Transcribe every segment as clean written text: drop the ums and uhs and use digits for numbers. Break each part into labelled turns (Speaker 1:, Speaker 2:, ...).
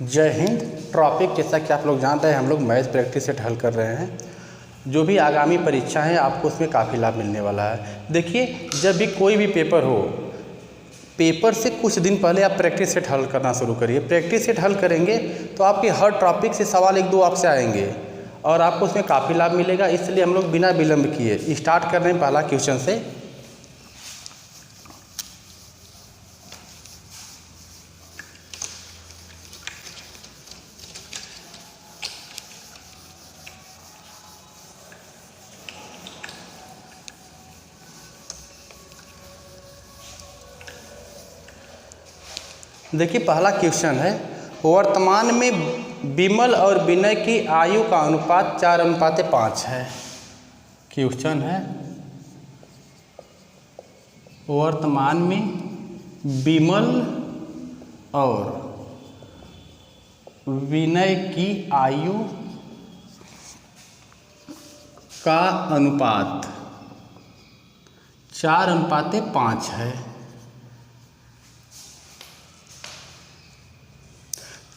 Speaker 1: जय हिंद। टॉपिक जैसा कि आप लोग जानते हैं हम लोग मैथ प्रैक्टिस सेट हल कर रहे हैं। जो भी आगामी परीक्षा है आपको उसमें काफ़ी लाभ मिलने वाला है। देखिए, जब भी कोई भी पेपर हो, पेपर से कुछ दिन पहले आप प्रैक्टिस सेट हल करना शुरू करिए। प्रैक्टिस सेट हल करेंगे तो आपके हर टॉपिक से सवाल एक दो आपसे आएंगे और आपको उसमें काफ़ी लाभ मिलेगा। इसलिए हम लोग बिना विलंब किए स्टार्ट कर रहे हैं पहला क्वेश्चन से। देखिए, पहला क्वेश्चन है, वर्तमान में विमल और विनय की आयु का अनुपात 4:5 है। क्वेश्चन है, वर्तमान में विमल और विनय की आयु का अनुपात 4:5 है।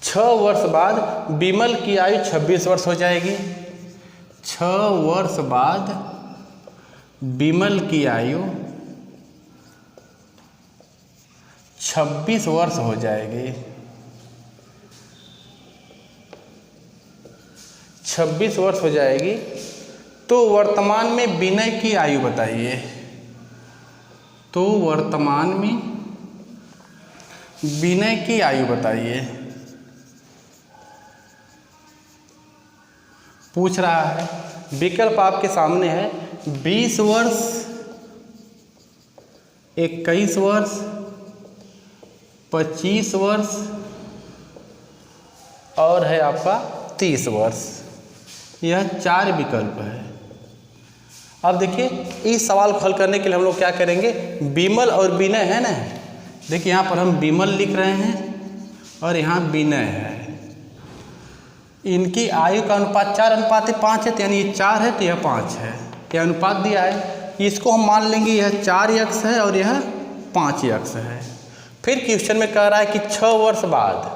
Speaker 1: 6 वर्ष बाद विमल की आयु 26 वर्ष हो जाएगी। 6 वर्ष बाद विमल की आयु 26 वर्ष हो जाएगी। 26 वर्ष हो जाएगी। तो वर्तमान में विनय की आयु बताइए। तो वर्तमान में विनय की आयु बताइए। पूछ रहा है, विकल्प आपके सामने है, 20 वर्ष, 21 वर्ष, 25 वर्ष और है आपका 30 वर्ष। यह 4 विकल्प है। अब देखिए, इस सवाल को हल करने के लिए हम लोग क्या करेंगे, विमल और विनय है ना। देखिए, यहाँ पर हम विमल लिख रहे हैं और यहाँ विनय है। इनकी आयु का अनुपात 4:5 है, तो यानी ये 4 है तो यह 5 है। यह अनुपात दिया है, इसको हम मान लेंगे यह 4x है और यह 5x है। फिर क्वेश्चन में कह रहा है कि 6 वर्ष बाद,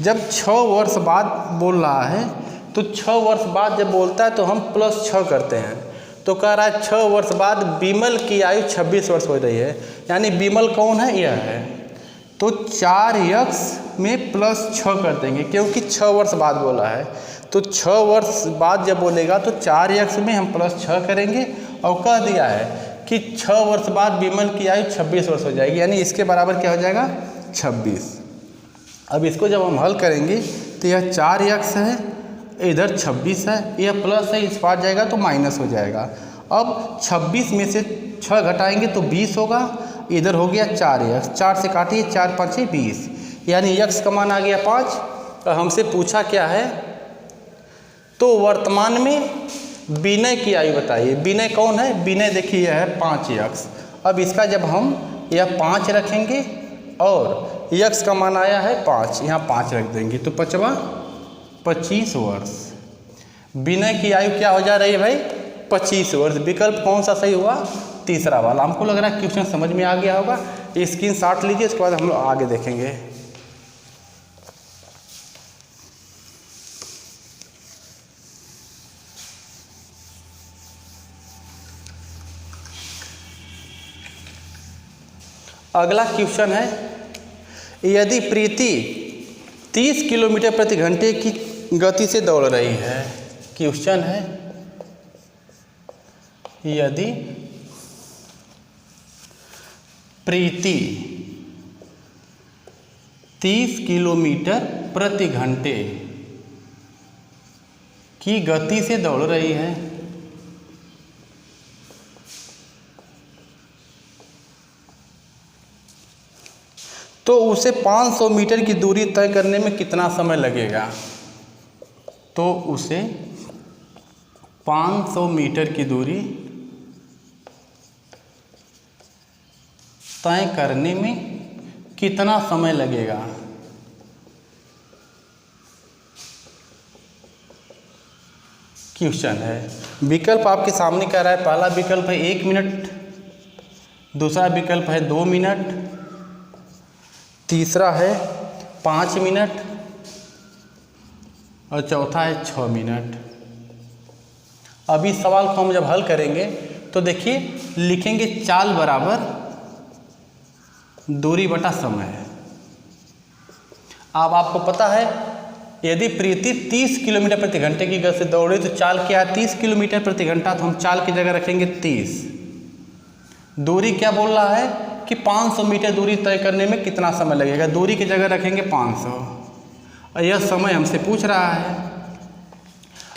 Speaker 1: जब 6 वर्ष बाद बोल रहा है तो 6 वर्ष बाद जब बोलता है तो हम +6 करते हैं। तो कह रहा है 6 वर्ष बाद विमल की आयु 26 वर्ष हो रही है, यानी विमल कौन है, यह है। तो 4x में +6 कर देंगे, क्योंकि 6 वर्ष बाद बोला है। तो 6 वर्ष बाद जब बोलेगा तो 4x में हम +6 करेंगे और कह दिया है कि 6 वर्ष बाद विमल की आयु 26 वर्ष हो जाएगी, यानी इसके बराबर क्या हो जाएगा, 26। अब इसको जब हम हल करेंगे तो यह 4x है, इधर 26 है, यह प्लस है, इस पार जाएगा तो माइनस हो जाएगा। अब 26 में से 6 घटाएंगे तो 20 होगा, इधर हो गया 4x, 4 से काटिए, 4 5 20, यानी x का मान आ गया 5। तो हमसे पूछा क्या है, तो वर्तमान में विनय की आयु बताइए। विनय कौन है, विनय देखिए यह है 5x। अब इसका जब हम यह 5 रखेंगे और x का मान आया है 5, यहाँ 5 रख देंगे तो 25 वर्ष। विनय की आयु क्या हो जा रही है भाई, 25 वर्ष। विकल्प कौन सा सही हुआ, तीसरा वाला। हमको लग रहा है क्वेश्चन समझ में आ गया होगा। स्क्रीनशॉट लीजिए, उसके बाद हम लोग आगे देखेंगे। अगला क्वेश्चन है, यदि प्रीति 30 किलोमीटर प्रति घंटे की गति से दौड़ रही है। क्वेश्चन है, यदि प्रीति 30 किलोमीटर प्रति घंटे की गति से दौड़ रही है, तो उसे 500 मीटर की दूरी तय करने में कितना समय लगेगा। तो उसे 500 मीटर की दूरी तय करने में कितना समय लगेगा। क्वेश्चन है, विकल्प आपके सामने कह रहा है, पहला विकल्प है 1 मिनट, दूसरा विकल्प है 2 मिनट, तीसरा है 5 मिनट और चौथा है 6 मिनट। अब इस सवाल को हम जब हल करेंगे तो देखिए लिखेंगे चाल बराबर दूरी बटा समय। अब आपको पता है यदि प्रीति 30 किलोमीटर प्रति घंटे की गति से दौड़े तो चाल क्या है 30 किलोमीटर प्रति घंटा, तो हम चाल की जगह रखेंगे 30। दूरी क्या बोल रहा है कि 500 मीटर दूरी तय करने में कितना समय लगेगा, दूरी की जगह रखेंगे 500 और यह समय हमसे पूछ रहा है।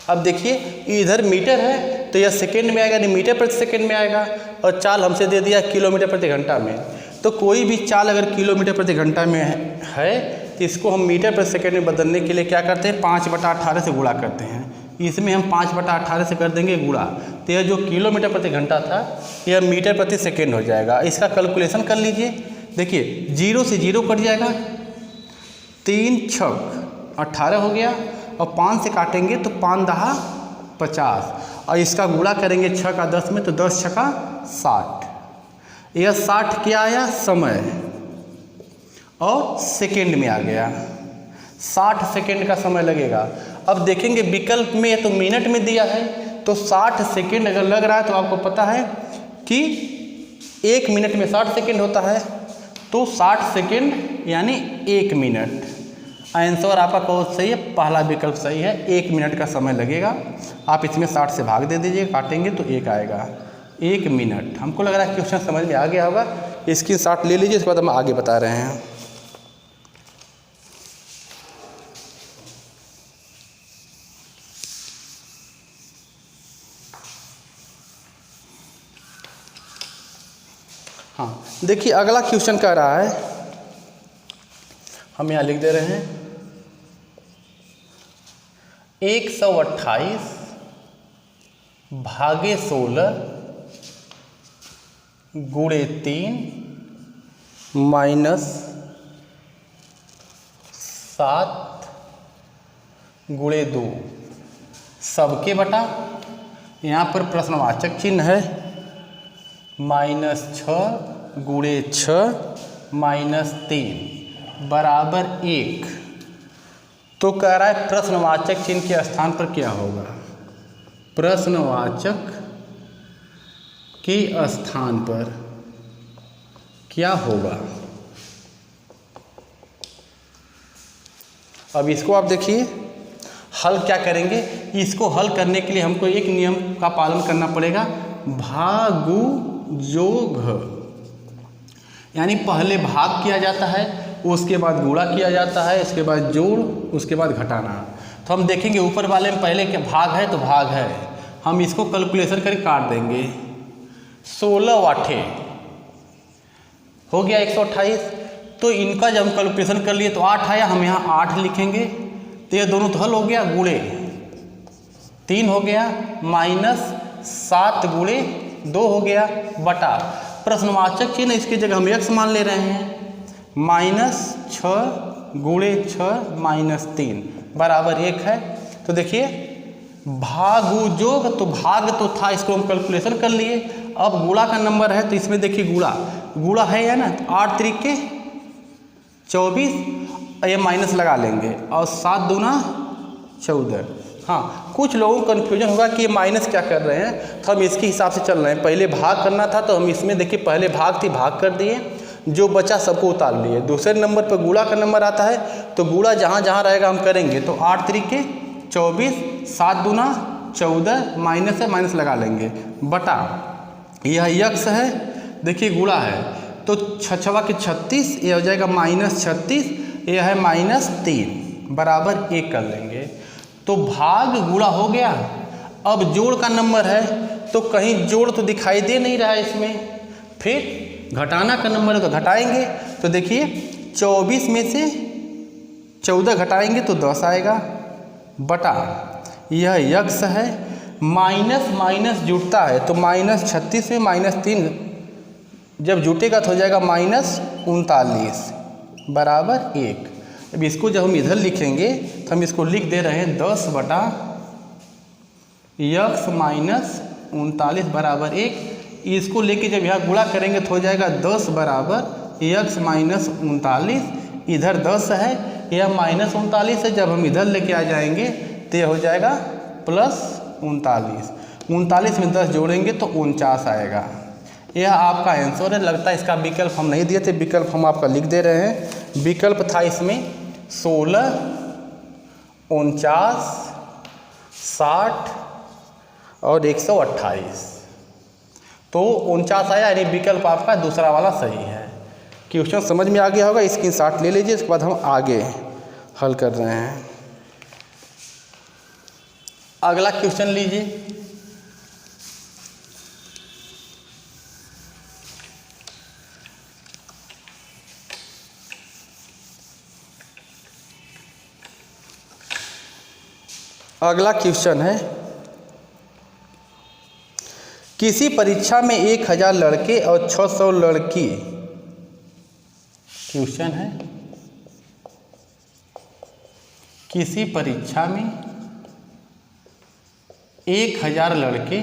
Speaker 1: अब देखिए इधर मीटर है तो यह सेकेंड में आएगा, नहीं मीटर प्रति सेकेंड में आएगा, और चाल हमसे दे दिया किलोमीटर प्रति घंटा में। तो कोई भी चाल अगर किलोमीटर प्रति घंटा में है तो इसको हम मीटर प्रति सेकेंड में बदलने के लिए क्या करते हैं 5/18 से गुणा करते हैं। इसमें हम 5/18 से कर देंगे गुणा, तो यह जो किलोमीटर प्रति घंटा था यह मीटर प्रति सेकेंड हो जाएगा। इसका कैलकुलेशन कर लीजिए, देखिए 0 से 0 कट जाएगा, 3 छक 18 हो गया, और 5 से काटेंगे तो 5 दहा 50, और इसका गुणा करेंगे 6 का 10 में तो 10 छका 60। यह 60 क्या आया समय, और सेकेंड में आ गया, 60 सेकेंड का समय लगेगा। अब देखेंगे विकल्प में तो मिनट में दिया है, तो 60 सेकेंड अगर लग रहा है तो आपको पता है कि 1 मिनट में 60 सेकेंड होता है, तो 60 सेकेंड यानी 1 मिनट। आंसर आपका कौन सही है, पहला विकल्प सही है, 1 मिनट का समय लगेगा। आप इसमें 60 से भाग दे दीजिए, काटेंगे तो 1 आएगा, 1 मिनट। हमको लग रहा है क्वेश्चन समझ में आ गया होगा, इसकी शॉट ले लीजिए, इसके बाद हम आगे बता रहे हैं। हाँ देखिए अगला क्वेश्चन कह रहा है, हम यहाँ लिख दे रहे हैं 128 भागे 16 गुणे 3 माइनस 7 गुणे 2 सबके बटा, यहाँ पर प्रश्नवाचक चिन्ह है, -6 गुणे 6 माइनस 3 बराबर 1। तो कह रहा है प्रश्नवाचक चिन्ह के स्थान पर क्या होगा, प्रश्नवाचक के स्थान पर क्या होगा। अब इसको आप देखिए हल क्या करेंगे, इसको हल करने के लिए हमको एक नियम का पालन करना पड़ेगा, भागु जोग, यानी पहले भाग किया जाता है, उसके बाद गुणा किया जाता है, उसके बाद जोड़, उसके बाद घटाना। तो हम देखेंगे ऊपर वाले में पहले क्या भाग है, तो भाग है, हम इसको कैलकुलेशन करके काट देंगे। 16 वाटे हो गया 128, तो इनका जब हम कैलकुलेशन कर लिए तो 8 आया, हम यहाँ 8 लिखेंगे, तो ये दोनों तो हल हो गया, गुणे 3 हो गया, -7 गुणे 2 हो गया, बटा प्रश्नवाचक चिन्ह इसकी जगह हम x मान ले रहे हैं, -6 गुणे 6 माइनस 3 बराबर 1 है। तो देखिए भागु जोग, तो भाग तो था, इसको हम कैलकुलेशन कर लिए। अब गुणा का नंबर है तो इसमें देखिए गुणा है या ना, 8 त्रिके 24, ये माइनस लगा लेंगे, और 7 दूना 14। हाँ कुछ लोगों को कन्फ्यूजन होगा कि ये माइनस क्या कर रहे हैं, तो हम इसके हिसाब से चल रहे हैं। पहले भाग करना था तो हम इसमें देखिए पहले भाग थी, भाग कर दिए, जो बचा सबको उतार लिए। दूसरे नंबर पर गुणा का नंबर आता है, तो गुणा जहाँ जहाँ रहेगा हम करेंगे, तो 8 त्रिके 24, 7 दूना 14, माइनस है, माइनस लगा लेंगे, बटा यह यक्स है, देखिए गुणा है तो 6 के 36, ये हो जाएगा -36, यह है -3 बराबर 1 कर लेंगे। तो भाग गुणा हो गया। अब जोड़ का नंबर है तो कहीं जोड़ तो दिखाई दे नहीं रहा है इसमें, फिर घटाना का नंबर है तो घटाएंगे। तो देखिए 24 में से 14 घटाएंगे तो 10 आएगा, बटा यह यक्स है, माइनस माइनस जुड़ता है तो -36 में -3 जब जुटेगा तो हो जाएगा -39 बराबर 1। अब इसको जब हम इधर लिखेंगे तो हम इसको लिख दे रहे हैं 10 बटा यक्स -39 बराबर 1। इसको लेके जब यहाँ गुणा करेंगे तो हो जाएगा 10 बराबर यक्स -39, इधर 10 है यह -39 है, जब हम इधर लेके आ जाएंगे तो यह हो जाएगा +39। 39 में 10 जोड़ेंगे तो 49 आएगा। यह आपका आंसर है। लगता है इसका विकल्प हम नहीं दिए थे, विकल्प हम आपका लिख दे रहे हैं। विकल्प था इसमें 16, 49, 60 और 128। तो 49 आया, यानी विकल्प आपका दूसरा वाला सही है। क्वेश्चन समझ में आ गया होगा, स्क्रीनशॉट ले लीजिए। इसके बाद हम आगे हल कर रहे हैं। अगला क्वेश्चन लीजिए। अगला क्वेश्चन है, किसी परीक्षा में 1000 लड़के और 600 लड़की। क्वेश्चन है, किसी परीक्षा में 1000 लड़के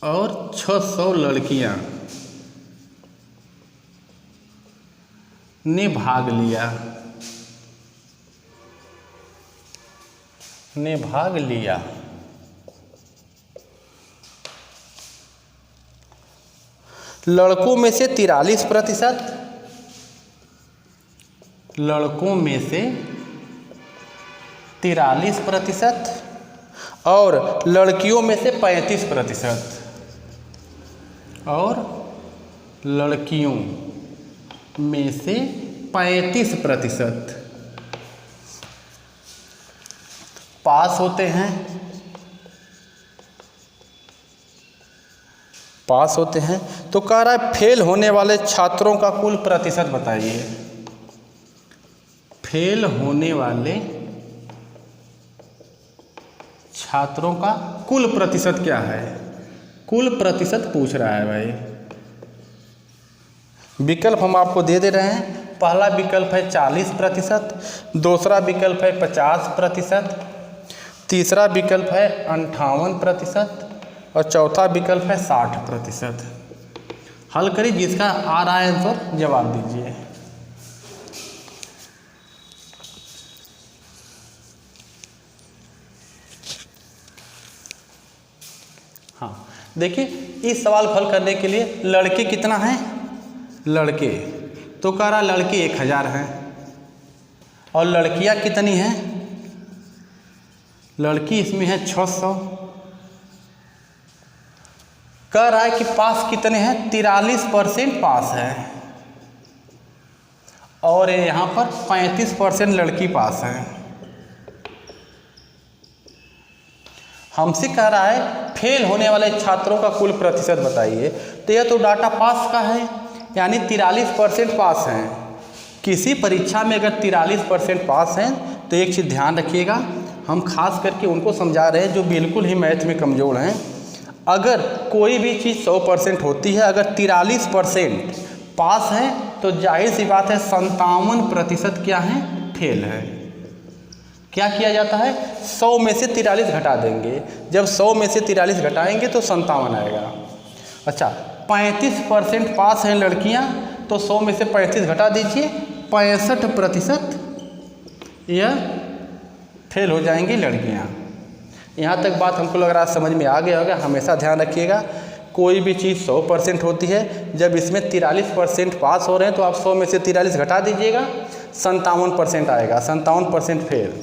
Speaker 1: और 600 लड़कियां ने भाग लिया। लड़कों में से 43%, लड़कों में से 43% और लड़कियों में से 35%, और लड़कियों में से 35% पास होते हैं। तो कह रहा है फेल होने वाले छात्रों का कुल प्रतिशत बताइए। फेल होने वाले छात्रों का कुल प्रतिशत क्या है? कुल प्रतिशत पूछ रहा है भाई। विकल्प हम आपको दे दे रहे हैं। पहला विकल्प है 40%, दूसरा विकल्प है 50%, तीसरा विकल्प है 58% और चौथा विकल्प है 60%। हल करिए, जिसका आ रहा है आंसर जवाब दीजिए। हाँ देखिए, इस सवाल को हल करने के लिए लड़के कितना है? लड़के तो कह रहा लड़के 1000 हैं और लड़कियां कितनी हैं? लड़की इसमें है 600। कह रहा है कि पास कितने हैं? 43% पास है और यहाँ पर 35% लड़की पास है। हमसे कह रहा है फेल होने वाले छात्रों का कुल प्रतिशत बताइए। तो यह तो डाटा पास का है, यानी 43% पास हैं। किसी परीक्षा में अगर 43% पास हैं तो एक चीज़ ध्यान रखिएगा, हम खास करके उनको समझा रहे हैं जो बिल्कुल ही मैथ में कमज़ोर हैं। अगर कोई भी चीज़ 100% होती है, अगर 43% पास है तो जाहिर सी बात है 57% क्या है? फेल है। क्या किया जाता है? 100 में से 43 घटा देंगे। जब 100 में से 43 घटाएंगे तो 57 आएगा। अच्छा, 35% पास हैं लड़कियां, तो 100 में से 35 घटा दीजिए, 65% यह फेल हो जाएंगी लड़कियां। यहाँ तक बात हमको लग रहा है समझ में आ गया होगा। हमेशा ध्यान रखिएगा, कोई भी चीज़ 100% होती है, जब इसमें 43% पास हो रहे हैं तो आप 100 में से 43 घटा दीजिएगा, 57% आएगा। 57% फेल।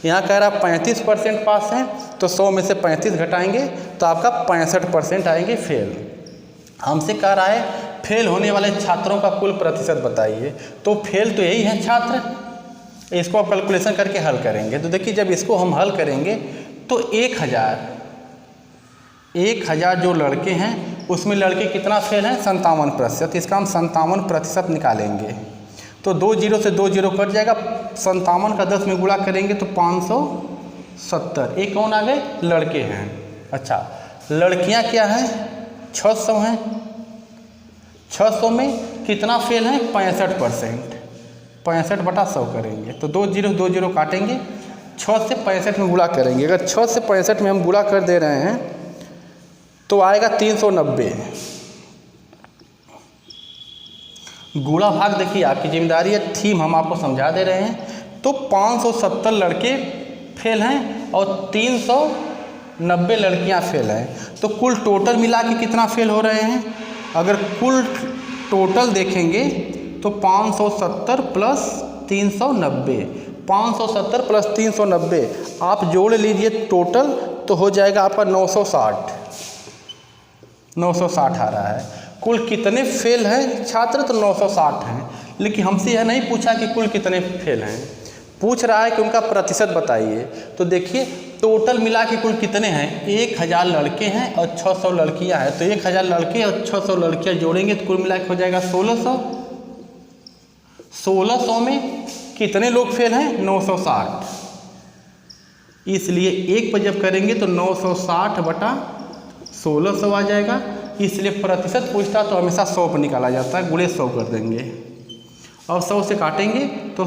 Speaker 1: यहाँ कह रहा 35% पास हैं तो 100 में से 35 घटाएंगे तो आपका 65% आएंगे फेल। हमसे कह रहा है फेल होने वाले छात्रों का कुल प्रतिशत बताइए। तो फेल तो यही है छात्र, इसको आप कैलकुलेशन करके हल करेंगे। तो देखिए, जब इसको हम हल करेंगे तो 1000 जो लड़के हैं उसमें लड़के कितना फेल हैं? 57%। इसका हम 57% निकालेंगे तो 2 0 से 2 0 कट जाएगा। 57 का 10 में गुणा करेंगे तो 570। ये कौन आ गए? लड़के हैं। अच्छा, लड़कियां क्या हैं? 600 हैं। 600 में कितना फेल है? 65%। 65/100 करेंगे तो 2 0 काटेंगे, 6 से 65 में गुणा करेंगे। अगर 6 से 65 में हम गुणा कर दे रहे हैं तो आएगा 390। गुणा भाग देखिए आपकी जिम्मेदारी है, थीम हम आपको समझा दे रहे हैं। तो 570 लड़के फेल हैं और 390 लड़कियां फेल हैं, तो कुल टोटल मिला के कितना फेल हो रहे हैं? अगर कुल टोटल देखेंगे तो 570 प्लस 390, 570 प्लस 390 आप जोड़ लीजिए टोटल, तो हो जाएगा आपका 960 आ रहा है। कुल कितने फेल हैं छात्र? तो 960 हैं। लेकिन हमसे यह नहीं पूछा कि कुल कितने फेल हैं, पूछ रहा है कि उनका प्रतिशत बताइए। तो देखिए टोटल मिला के कुल कितने हैं? 1000 लड़के हैं और 600 लड़कियां हैं, तो 1000 लड़के और 600 लड़कियां जोड़ेंगे तो कुल मिला के हो जाएगा 1600। 1600 में कितने लोग फेल हैं? 960। इसलिए एक पर जब करेंगे तो 960 बटा 1600 आ जाएगा। इसलिए प्रतिशत पूछता तो हमेशा 100 पर निकाला जाता है, गुणे 100 कर देंगे और 100 से काटेंगे तो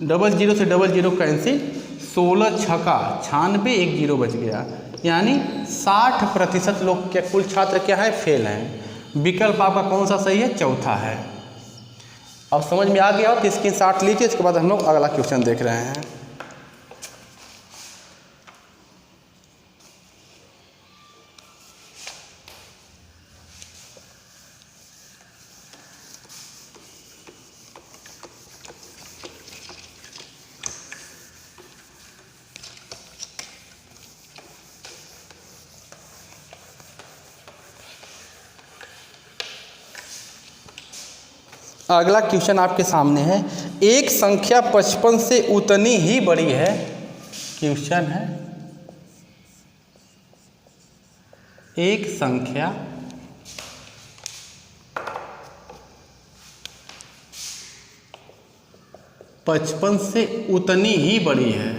Speaker 1: 00 से 00 कैंसिल, 16 छक्का 96, 1 0 बच गया। यानी 60% लोग क्या कुल छात्र क्या है? फेल हैं। विकल्प आपका कौन सा सही है? चौथा है। अब समझ में आ गया हो तो स्क्रीनशॉट लीजिए, इसके बाद हम लोग अगला क्वेश्चन देख रहे हैं। अगला क्वेश्चन आपके सामने है, एक संख्या 55 से उतनी ही बड़ी है। क्वेश्चन है, एक संख्या 55 से उतनी ही बड़ी है,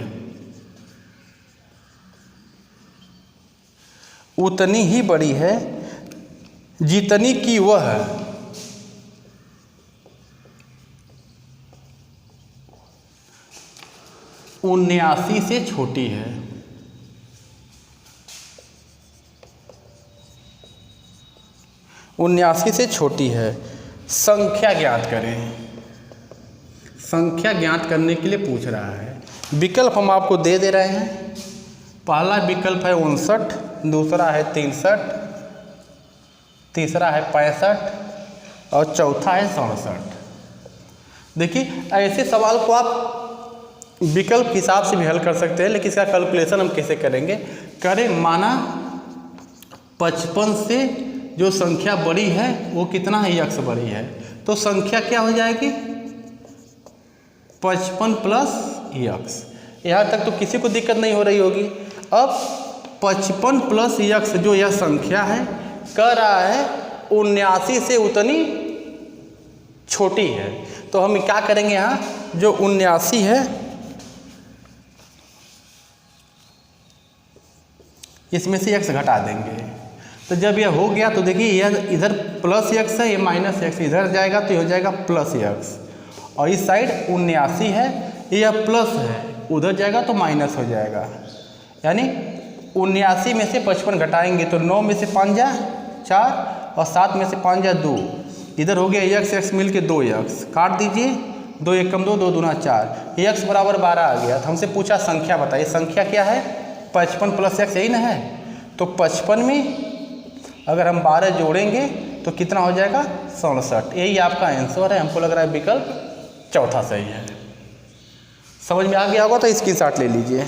Speaker 1: उतनी ही बड़ी है जितनी कि वह 79 से छोटी है। 79 से छोटी है। संख्या ज्ञात करें। संख्या ज्ञात करने के लिए पूछ रहा है। विकल्प हम आपको दे रहे हैं। पहला विकल्प है 59, दूसरा है 63, तीसरा है 65 और चौथा है 67। देखिए ऐसे सवाल को आप विकल्प के हिसाब से भी हल कर सकते हैं, लेकिन इसका कैलकुलेशन हम कैसे करेंगे? करें माना 55 से जो संख्या बड़ी है वो कितना है? यक्स बड़ी है, तो संख्या क्या हो जाएगी? 55 प्लस यक्स। यहाँ तक तो किसी को दिक्कत नहीं हो रही होगी। अब 55 प्लस यक्स जो यह संख्या है कह रहा है 79 से उतनी छोटी है, तो हम क्या करेंगे? यहाँ जो 79 है इसमें से x घटा देंगे। तो जब यह हो गया तो देखिए यह इधर प्लस x है, ये माइनस x, इधर जाएगा तो ये हो जाएगा प्लस x, और इस साइड 79 है, यह प्लस है, उधर जाएगा तो माइनस हो जाएगा। यानी 79 में से 55 घटाएंगे तो 9 में से 5 जा 4 और 7 में से 5 जा 2, इधर हो गया x मिल के 2x, काट दीजिए, 2 1 कम 2, 2 दूना 4, x बराबर 12 आ गया। तो हमसे पूछा संख्या बताइए, संख्या क्या है? 55 प्लस x, यही ना है। तो 55 में अगर हम 12 जोड़ेंगे तो कितना हो जाएगा? 67। यही आपका आंसर है। हमको लग रहा है विकल्प चौथा सही है। समझ में आ गया होगा तो स्क्रीनशॉट ले लीजिए।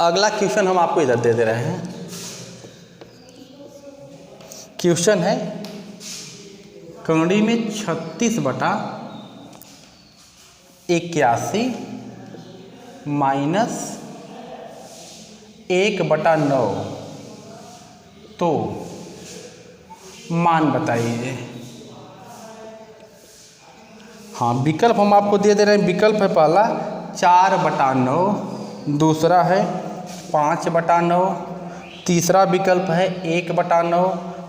Speaker 1: अगला क्वेश्चन हम आपको इधर दे रहे हैं। क्वेश्चन है, कंडी में 36 बटा 81 माइनस 1 बटा 9, तो मान बताइए। हाँ, विकल्प हम आपको दे रहे हैं। विकल्प है पहला 4 बटा 9, दूसरा है 5 बटा 9, तीसरा विकल्प है 1 बटा 9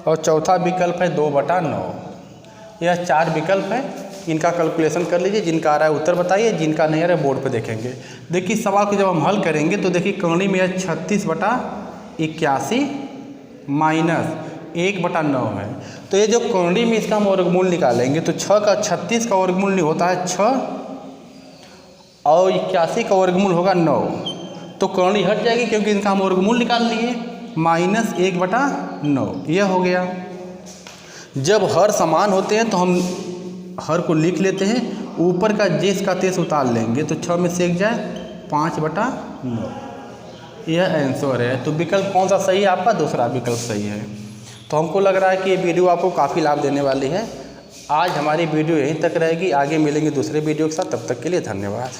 Speaker 1: और चौथा विकल्प है 2 बटा 9। यह 4 विकल्प है, इनका कैलकुलेशन कर लीजिए। जिनका आ रहा है उत्तर बताइए, जिनका नहीं आ रहा है बोर्ड पे देखेंगे। देखिए सवाल को जब हम हल करेंगे तो देखिए कंडी में 36 बटा 81 माइनस 1/9 है। तो ये जो कोणरी में इसका हम वर्गमूल निकालेंगे तो 6 का 36 का वर्गमूल नहीं होता है 6 और 81 का वर्गमूल होगा 9। तो कोणरी हट जाएगी क्योंकि इनका हम वर्गमूल निकाल लिए, -1/9 यह हो गया। जब हर समान होते हैं तो हम हर को लिख लेते हैं, ऊपर का जेस का तेस उतार लेंगे तो 6 में से 1 जाए 5/9, यह आंसर है। तो विकल्प कौन सा सही है आपका? दूसरा विकल्प सही है। तो हमको लग रहा है कि ये वीडियो आपको काफ़ी लाभ देने वाली है। आज हमारी वीडियो यहीं तक रहेगी, आगे मिलेंगे दूसरे वीडियो के साथ, तब तक के लिए धन्यवाद।